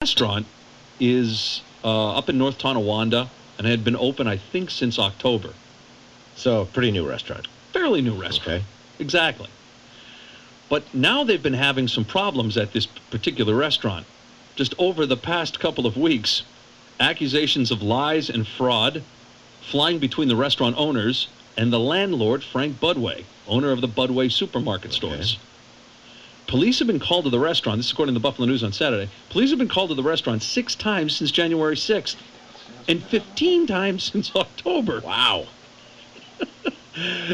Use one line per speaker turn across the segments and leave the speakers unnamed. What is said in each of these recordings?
restaurant is up in North Tonawanda and had been open, I think, since October.
So, pretty new restaurant.
Fairly new restaurant.
Okay.
Exactly. But now they've been having some problems at this particular restaurant. Just over the past couple of weeks, accusations of lies and fraud flying between the restaurant owners and the landlord, Frank Budway, owner of the Budway supermarket stores. Police have been called to the restaurant. This is according to the Buffalo News on Saturday. Police have been called to the restaurant 6 times since January 6th and 15 times since October.
Wow.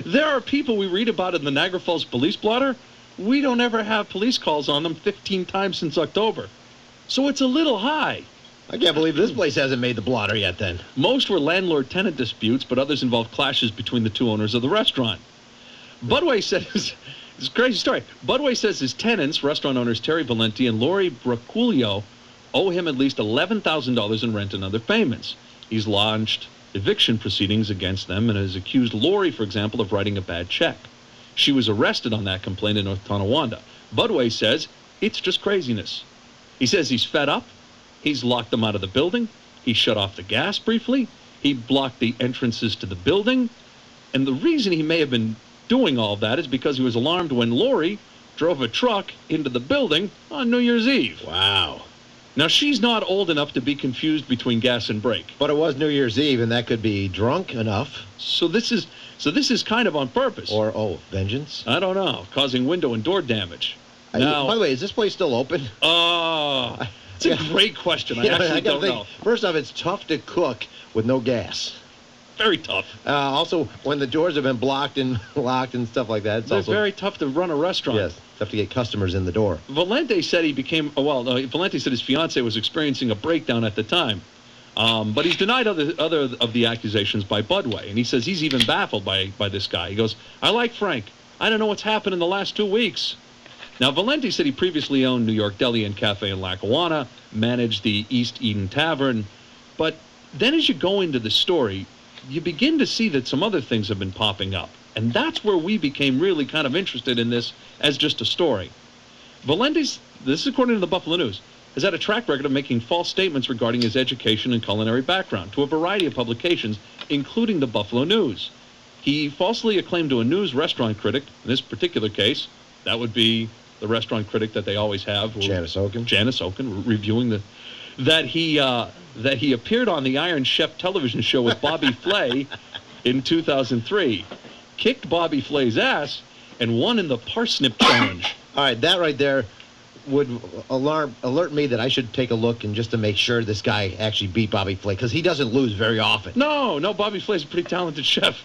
There are people we read about in the Niagara Falls police blotter. We don't ever have police calls on them 15 times since October. So it's a little high.
I can't believe this place hasn't made the blotter yet then.
Most were landlord-tenant disputes, but others involved clashes between the two owners of the restaurant. Budway says, it's a crazy story. Budway says his tenants, restaurant owners Terry Valenti and Lori Braculio, owe him at least $11,000 in rent and other payments. He's launched eviction proceedings against them and has accused Lori, for example, of writing a bad check. She was arrested on that complaint in North Tonawanda. Budway says it's just craziness. He says he's fed up. He's locked them out of the building. He shut off the gas briefly. He blocked the entrances to the building. And the reason he may have been doing all of that is because he was alarmed when Lori drove a truck into the building on New Year's Eve.
Wow.
Now, she's not old enough to be confused between gas and brake.
But it was New Year's Eve, and that could be drunk enough.
So this is kind of on purpose.
Or, vengeance.
I don't know, causing window and door damage. Now,
by the way, is this place still open?
It's a great question. I actually don't know.
First off, it's tough to cook with no gas.
Very tough.
Also, when the doors have been blocked and locked and stuff like that, it's also
very tough to run a restaurant.
Yes, tough to get customers in the door.
Valenti said Valenti said his fiancée was experiencing a breakdown at the time. But he's denied other of the accusations by Budway, and he says he's even baffled by this guy. He goes, I like Frank. I don't know what's happened in the last 2 weeks. Now, Valenti said he previously owned New York Deli and Cafe in Lackawanna, managed the East Eden Tavern. But then as you go into the story, you begin to see that some other things have been popping up. And that's where we became really kind of interested in this as just a story. Valenti's, this is according to the Buffalo News, has had a track record of making false statements regarding his education and culinary background to a variety of publications, including the Buffalo News. He falsely acclaimed to a news restaurant critic, in this particular case, that would be the restaurant critic that they always have,
Janice
Oken, reviewing that he appeared on the Iron Chef television show with Bobby Flay in 2003, kicked Bobby Flay's ass, and won in the Parsnip Challenge.
All right, that right there would alert me that I should take a look and just to make sure this guy actually beat Bobby Flay, because he doesn't lose very often.
No, Bobby Flay's a pretty talented chef.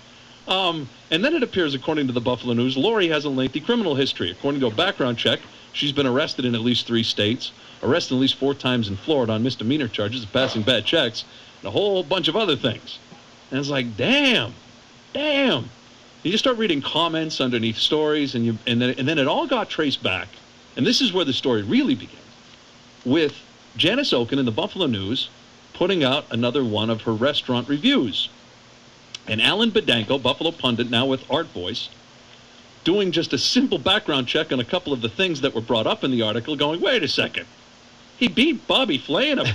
And then it appears, according to the Buffalo News, Lori has a lengthy criminal history. According to a background check, she's been arrested in at least 3 states, arrested at least 4 times in Florida on misdemeanor charges of passing bad checks, and a whole bunch of other things. And it's like, damn. You just start reading comments underneath stories, and then it all got traced back. And this is where the story really begins, with Janice Oken in the Buffalo News putting out another one of her restaurant reviews. And Alan Bedanko, Buffalo pundit, now with Art Voice, doing just a simple background check on a couple of the things that were brought up in the article, going, wait a second. He beat Bobby Flay in a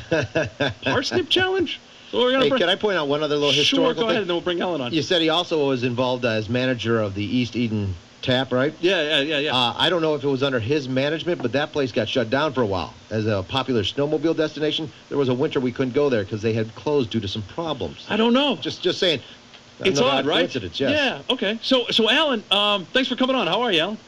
Parsnip Challenge? So
can I point out one other little historical
thing? Sure, go ahead, and then we'll bring Alan on.
You said he also was involved as manager of the East Eden Tap, right?
Yeah.
I don't know if it was under his management, but that place got shut down for a while. As a popular snowmobile destination, there was a winter we couldn't go there because they had closed due to some problems.
I don't know.
Just saying.
It's odd, right?
Coincidence, yes.
Yeah, okay. So Alan, thanks for coming on. How are you, Alan?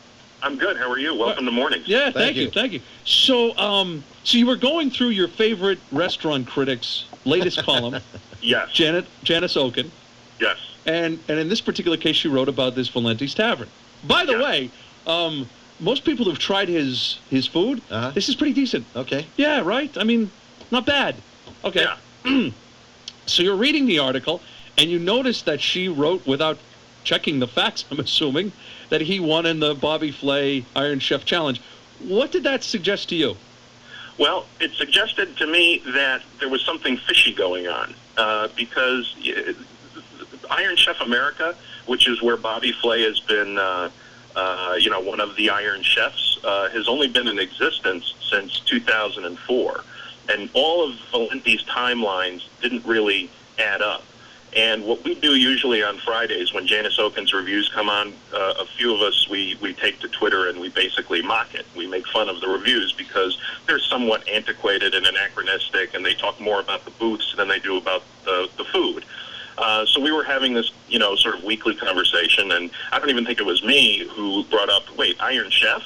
I'm good. How are you? Welcome to Mornings.
Yeah, thank you. So you were going through your favorite restaurant critic's latest column.
Yes.
Janice Oken.
Yes.
And in this particular case, she wrote about this Valenti's Tavern. By the way, most people who've tried his food, this is pretty decent.
Okay.
Yeah, right? I mean, not bad. Okay.
Yeah.
So you're reading the article, and you notice that she wrote, without checking the facts, I'm assuming, that he won in the Bobby Flay Iron Chef Challenge. What did that suggest to you?
Well, it suggested to me that there was something fishy going on because Iron Chef America, which is where Bobby Flay has been, one of the Iron Chefs, has only been in existence since 2004. and all of Valenti's timelines didn't really add up. And what we do usually on Fridays when Janice Oken's reviews come on, a few of us, we take to Twitter and we basically mock it. We make fun of the reviews because they're somewhat antiquated and anachronistic, and they talk more about the booths than they do about the food. So we were having this, sort of weekly conversation, and I don't even think it was me who brought up, wait, Iron Chef?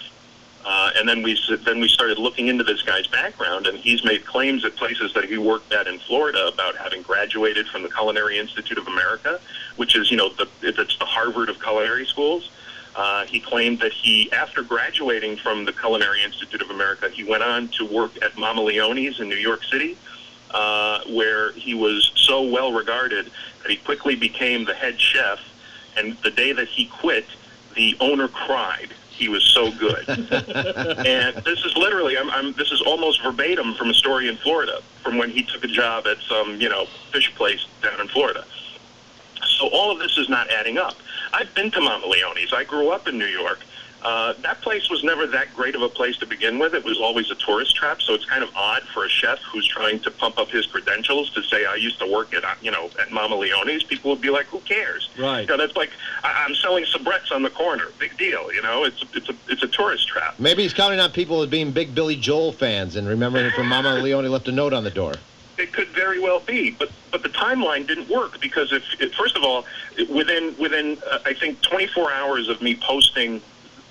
And then we started looking into this guy's background, and he's made claims at places that he worked at in Florida about having graduated from the Culinary Institute of America, which is, it's the Harvard of culinary schools. He claimed that after graduating from the Culinary Institute of America, he went on to work at Mama Leone's in New York City, where he was so well regarded that he quickly became the head chef. And the day that he quit, the owner cried. He was so good. And this is literally, this is almost verbatim from a story in Florida, from when he took a job at some, fish place down in Florida. So all of this is not adding up. I've been to Mama Leone's. I grew up in New York. That place was never that great of a place to begin with. It was always a tourist trap, so it's kind of odd for a chef who's trying to pump up his credentials to say, I used to work at Mama Leone's. People would be like, who cares?
Right.
That's like, I'm selling soubrettes on the corner. Big deal, It's a tourist trap.
Maybe he's counting on people as being big Billy Joel fans and remembering it from Mama Leone left a note on the door.
It could very well be, but the timeline didn't work because first of all, within I think 24 hours of me posting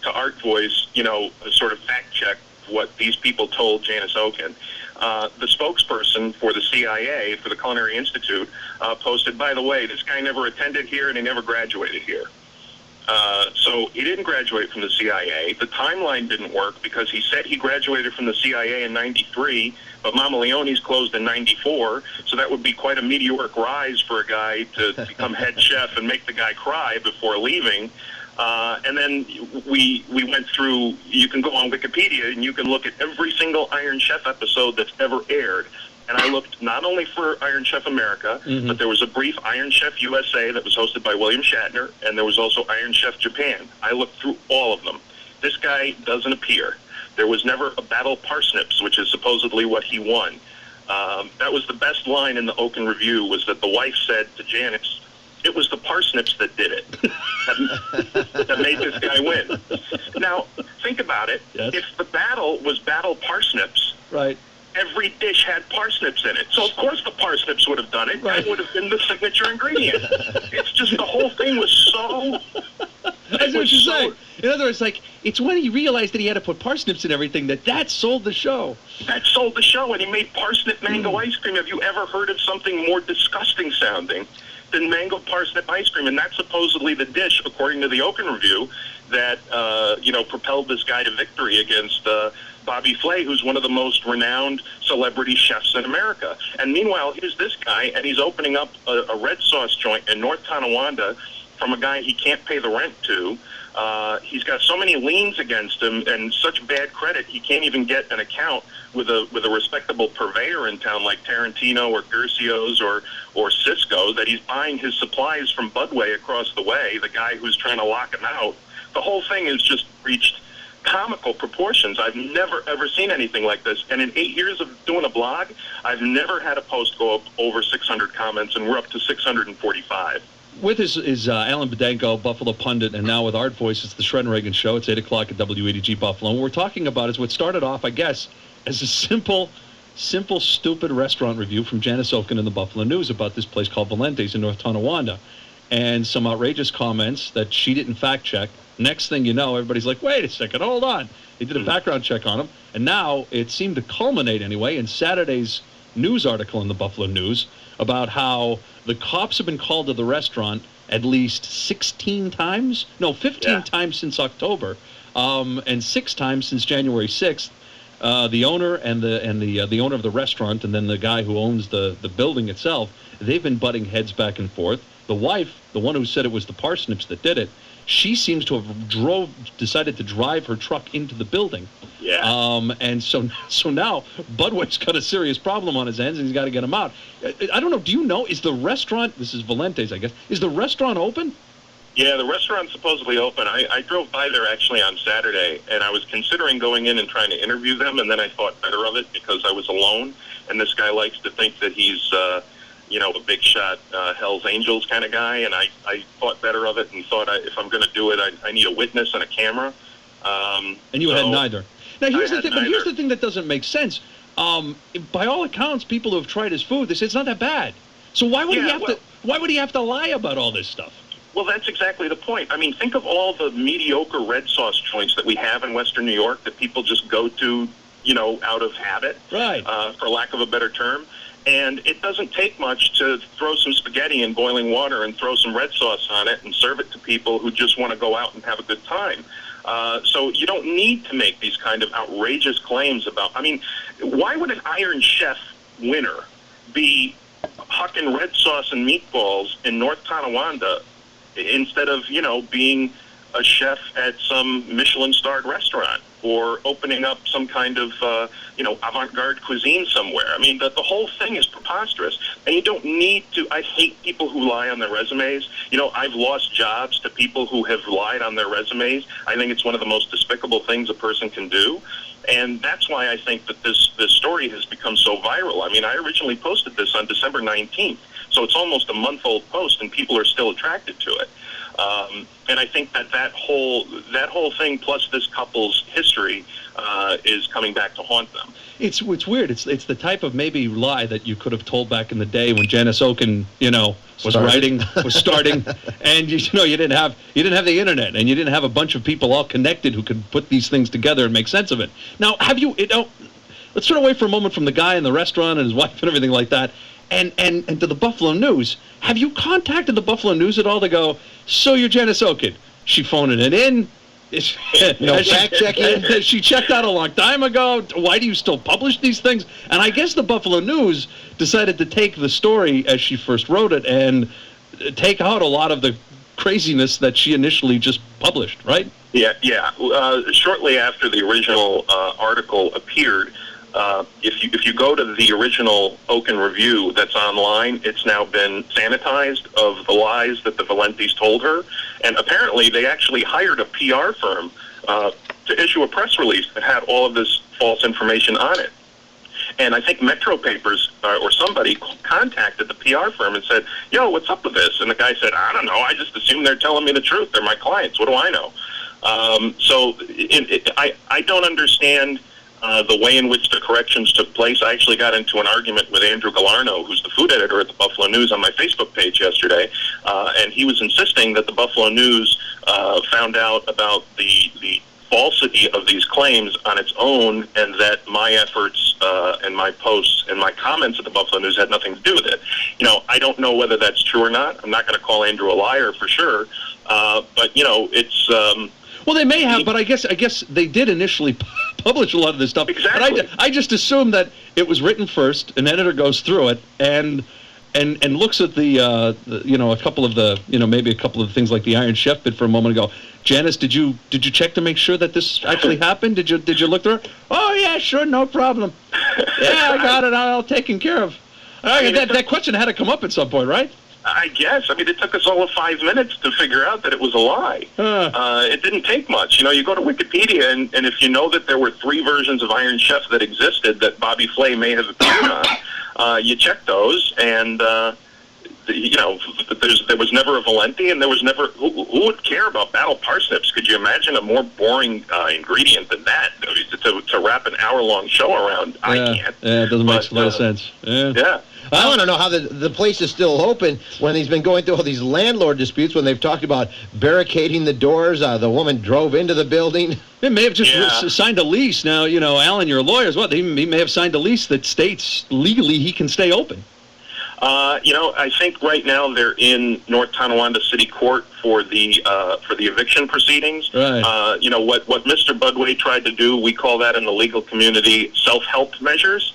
to Art Voice, a sort of fact check what these people told Janice Oken, the spokesperson for the CIA, for the Culinary Institute, posted, by the way, this guy never attended here and he never graduated here. So he didn't graduate from the CIA. The timeline didn't work because he said he graduated from the CIA in 93, but Mama Leone's closed in 94, so that would be quite a meteoric rise for a guy to become head chef and make the guy cry before leaving. And then we went through, you can go on Wikipedia and you can look at every single Iron Chef episode that's ever aired. And I looked not only for Iron Chef America, but there was a brief Iron Chef USA that was hosted by William Shatner, and there was also Iron Chef Japan. I looked through all of them. This guy doesn't appear. There was never a Battle Parsnips, which is supposedly what he won. That was the best line in the Oken review, was that the wife said to Janice, it was the parsnips that did it, that made this guy win. Now, think about it.
Yes.
If the battle was Battle Parsnips,
Right.
every dish had parsnips in it. So, of course, the parsnips would have done it.
Right.
That would have been the signature ingredient. It's just the whole thing was so...
That's what you're saying. In other words, it's when he realized that he had to put parsnips in everything that sold the show.
That sold the show, and he made parsnip mango ice cream. Have you ever heard of something more disgusting sounding than mango parsnip ice cream? And that's supposedly the dish, according to the Oken review, that propelled this guy to victory against Bobby Flay, who's one of the most renowned celebrity chefs in America. And meanwhile, here's this guy, and he's opening up a red sauce joint in North Tonawanda from a guy he can't pay the rent to. He's got so many liens against him and such bad credit, he can't even get an account with a respectable purveyor in town like Tarantino or Gercio's or Cisco, that he's buying his supplies from Budway across the way, the guy who's trying to lock him out. The whole thing has just reached comical proportions. I've never, ever seen anything like this. And in 8 years of doing a blog, I've never had a post go up over 600 comments, and we're up to 645.
With us is Alan Bedenko, Buffalo Pundit, and now with Art Voice, it's the Shred and Reagan Show. It's 8 o'clock at WADG Buffalo. And what we're talking about is what started off, I guess, as a simple, stupid restaurant review from Janice Oken in the Buffalo News about this place called Valenti's in North Tonawanda. And some outrageous comments that she didn't fact check. Next thing you know, everybody's like, wait a second, hold on. They did a background check on him. And now it seemed to culminate anyway in Saturday's news article in the Buffalo News about how the cops have been called to the restaurant at least 15 times since October, and 6 times since January 6th. The owner and the owner of the restaurant, and then the guy who owns the building itself, they've been butting heads back and forth. The wife, the one who said it was the parsnips that did it, she seems to have decided to drive her truck into the building.
Yeah.
And so now Budway's got a serious problem on his hands, and he's got to get him out. I don't know. Do you know? Is the restaurant? This is Valenti's, I guess. Is the restaurant open?
Yeah, the restaurant's supposedly open. I drove by there actually on Saturday, and I was considering going in and trying to interview them, and then I thought better of it because I was alone, and this guy likes to think that he's, a big shot Hell's Angels kind of guy, and I thought better of it and thought if I'm going to do it, I need a witness and a camera.
And you had neither. Now, here's the thing that doesn't make sense. By all accounts, people who have tried his food, they say it's not that bad. So why would why would he have to lie about all this stuff?
Well, that's exactly the point. I mean, think of all the mediocre red sauce joints that we have in Western New York that people just go to, out of habit,
right?
For lack of a better term. And it doesn't take much to throw some spaghetti in boiling water and throw some red sauce on it and serve it to people who just want to go out and have a good time. So you don't need to make these kind of outrageous claims about, I mean, why would an Iron Chef winner be hucking red sauce and meatballs in North Tonawanda instead of, being a chef at some Michelin-starred restaurant or opening up some kind of, avant-garde cuisine somewhere? I mean, the whole thing is preposterous. And you don't need to, I hate people who lie on their resumes. I've lost jobs to people who have lied on their resumes. I think it's one of the most despicable things a person can do. And that's why I think that this story has become so viral. I mean, I originally posted this on December 19th, so it's almost a month-old post, and people are still attracted to it. And I think that whole thing, plus this couple's history, is coming back to haunt them.
It's weird. It's the type of maybe lie that you could have told back in the day when Janice Oken, was starting, and you didn't have the internet, and you didn't have a bunch of people all connected who could put these things together and make sense of it. Now, let's turn away for a moment from the guy in the restaurant and his wife and everything like that, and to the Buffalo News. Have you contacted the Buffalo News at all to go, so you're Janice Oken? She phoning it in?
No fact checking?
She checked out a long time ago. Why do you still publish these things? And I guess the Buffalo News decided to take the story as she first wrote it and take out a lot of the craziness that she initially just published, right?
Yeah. Shortly after the original article appeared, if you go to the original Oken review that's online, it's now been sanitized of the lies that the Valentis told her, and apparently they actually hired a PR firm to issue a press release that had all of this false information on it. And I think Metro Papers or somebody contacted the PR firm and said, "Yo, what's up with this?" And the guy said, "I don't know. I just assume they're telling me the truth. They're my clients. What do I know?" I don't understand the way in which the corrections took place. I actually got into an argument with Andrew Galarno, who's the food editor at the Buffalo News, on my Facebook page yesterday, and he was insisting that the Buffalo News found out about the falsity of these claims on its own, and that my efforts and my posts and my comments at the Buffalo News had nothing to do with it. I don't know whether that's true or not. I'm not going to call Andrew a liar for sure, but it's...
well, they may have, but I guess they did initially publish a lot of this stuff.
Exactly.
But I just assumed that it was written first, an editor goes through it, and looks at a couple of the, maybe a couple of things like the Iron Chef bit for a moment ago. Janice, did you check to make sure that this actually happened? Did you look through it? Oh yeah, sure, no problem. Yeah, I got it all taken care of. That question had to come up at some point, right?
I guess. I mean, it took us all of 5 minutes to figure out that it was a lie. It didn't take much. You go to Wikipedia, and if you know that there were 3 versions of Iron Chef that existed that Bobby Flay may have appeared on, you check those, and, there was never a Valenti, and there was never... Who would care about battle parsnips? Could you imagine a more boring ingredient than that to wrap an hour-long show around? I can't.
Yeah, it doesn't make a lot of sense.
Yeah.
I want to know how the place is still open when he's been going through all these landlord disputes, when they've talked about barricading the doors. The woman drove into the building.
They may have just signed a lease. Now, Alan, your lawyer as well. He may have signed a lease that states legally he can stay open.
I think right now they're in North Tonawanda City Court for the eviction proceedings.
Right.
What Mr. Budway tried to do, we call that in the legal community self-help measures.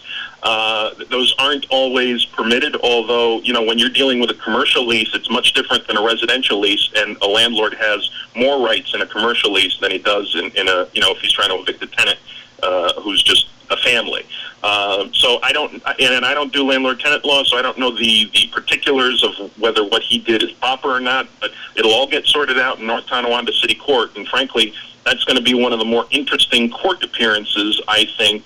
Those aren't always permitted, although, when you're dealing with a commercial lease, it's much different than a residential lease, and a landlord has more rights in a commercial lease than he does in a, if he's trying to evict a tenant who's just a family. So I don't, and I don't do landlord-tenant law, so I don't know the particulars of whether what he did is proper or not. But it'll all get sorted out in North Tonawanda City Court, and frankly, that's going to be one of the more interesting court appearances, I think,